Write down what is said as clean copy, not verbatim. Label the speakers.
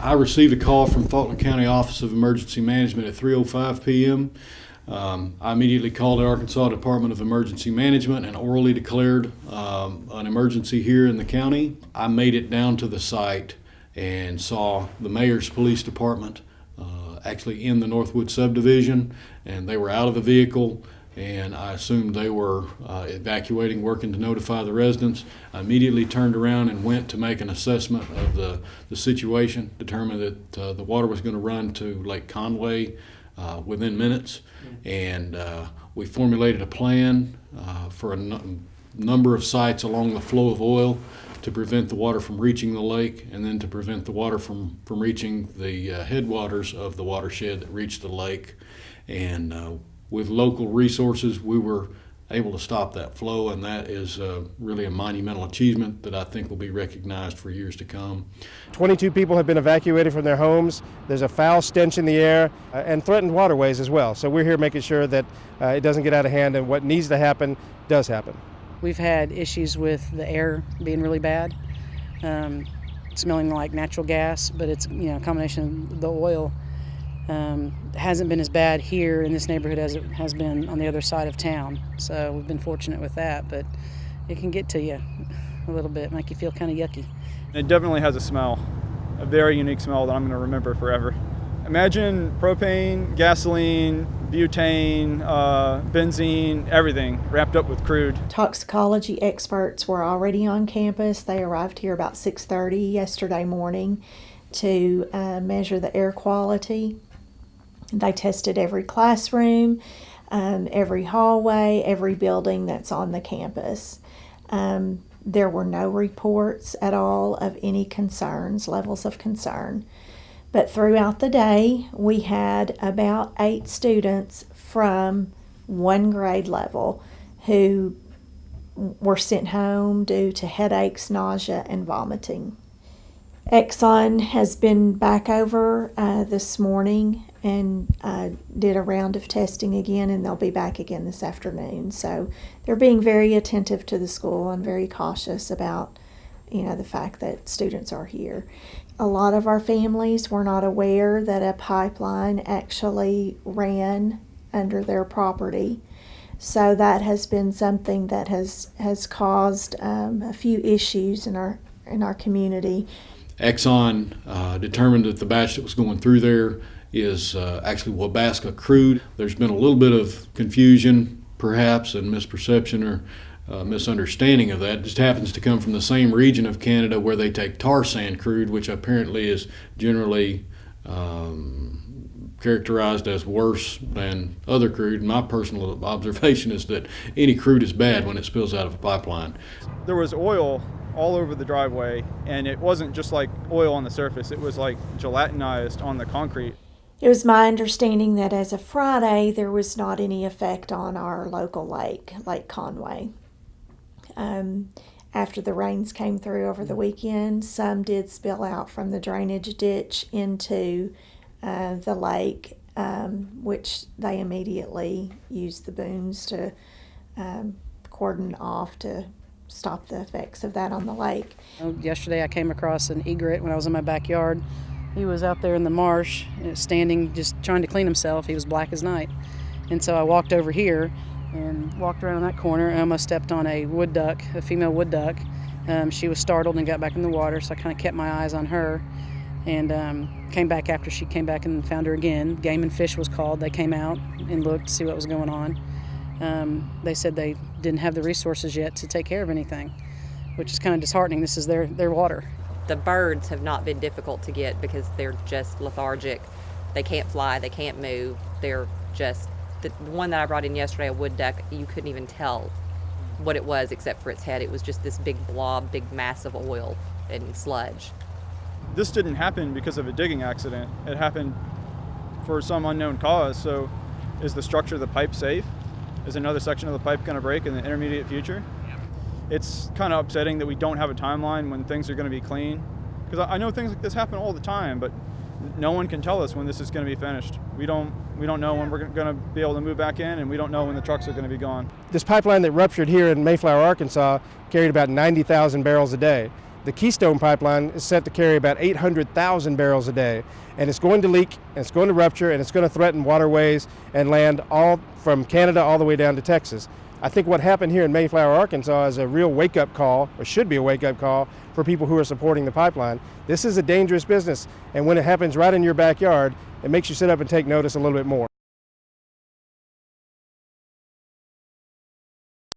Speaker 1: I received a call from Falkland County Office of Emergency Management at 3:05 p.m. I immediately called the Arkansas Department of Emergency Management and orally declared an emergency here in the county. I made it down to the site and saw the mayor's police department actually in the Northwood subdivision, and they were out of the vehicle, and I assumed they were evacuating, working to notify the residents. I immediately turned around and went to make an assessment of the situation, determined that the water was going to run to Lake Conway within minutes, and we formulated a plan for a number of sites along the flow of oil to prevent the water from reaching the lake, and then to prevent the water from reaching the headwaters of the watershed that reached the lake. And with local resources, we were able to stop that flow, and that is really a monumental achievement that I think will be recognized for years to come.
Speaker 2: 22 people have been evacuated from their homes. There's a foul stench in the air and threatened waterways as well. So we're here making sure that it doesn't get out of hand, and what needs to happen does happen.
Speaker 3: We've had issues with the air being really bad, smelling like natural gas, but it's a combination of the oil. Hasn't been as bad here in this neighborhood as it has been on the other side of town. So we've been fortunate with that, but it can get to you a little bit, make you feel kind of yucky.
Speaker 4: It definitely has a smell, a very unique smell that I'm going to remember forever. Imagine propane, gasoline, butane, benzene, everything wrapped up with crude.
Speaker 5: Toxicology experts were already on campus. They arrived here about 6:30 yesterday morning to measure the air quality. They tested every classroom, every hallway, every building that's on the campus. There were no reports at all of any concerns, levels of concern. But throughout the day, we had about 8 students from one grade level who were sent home due to headaches, nausea, and vomiting. Exxon has been back over this morning and did a round of testing again, and they'll be back again this afternoon. So they're being very attentive to the school and very cautious about the fact that students are here. A lot of our families were not aware that a pipeline actually ran under their property. So that has been something that has caused a few issues in our community.
Speaker 1: Exxon determined that the batch that was going through there is actually Wabasca crude. There's been a little bit of confusion, perhaps, and misperception or misunderstanding of that. It just happens to come from the same region of Canada where they take tar sand crude, which apparently is generally characterized as worse than other crude. My personal observation is that any crude is bad when it spills out of a pipeline.
Speaker 4: There was oil all over the driveway, and it wasn't just like oil on the surface, it was like gelatinized on the concrete.
Speaker 5: It was my understanding that as of Friday, there was not any effect on our local lake, Lake Conway. After the rains came through over the weekend, some did spill out from the drainage ditch into the lake, which they immediately used the booms to cordon off to stop the effects of that on the lake.
Speaker 3: Yesterday I came across an egret when I was in my backyard. He was out there in the marsh, standing, just trying to clean himself. He was black as night. And so I walked over here and walked around that corner and almost stepped on a wood duck, a female wood duck. She was startled and got back in the water, so I kind of kept my eyes on her and came back after she came back and found her again. Game and Fish was called. They came out and looked to see what was going on. They said they didn't have the resources yet to take care of anything, which is kind of disheartening. This is their water.
Speaker 6: The birds have not been difficult to get because they're just lethargic. They can't fly, they can't move. They're just, the one that I brought in yesterday, a wood duck, you couldn't even tell what it was except for its head. It was just this big blob, big mass of oil and sludge.
Speaker 4: This didn't happen because of a digging accident. It happened for some unknown cause. So is the structure of the pipe safe? Is another section of the pipe going to break in the intermediate future? It's kind of upsetting that we don't have a timeline when things are going to be clean. Because I know things like this happen all the time, but no one can tell us when this is going to be finished. We don't know when we're going to be able to move back in, and we don't know when the trucks are going to be gone.
Speaker 2: This pipeline that ruptured here in Mayflower, Arkansas, carried about 90,000 barrels a day. The Keystone pipeline is set to carry about 800,000 barrels a day, and it's going to leak, and it's going to rupture, and it's going to threaten waterways and land all from Canada all the way down to Texas. I think what happened here in Mayflower, Arkansas is a real wake-up call, or should be a wake-up call, for people who are supporting the pipeline. This is a dangerous business, and when it happens right in your backyard, it makes you sit up and take notice a little bit more.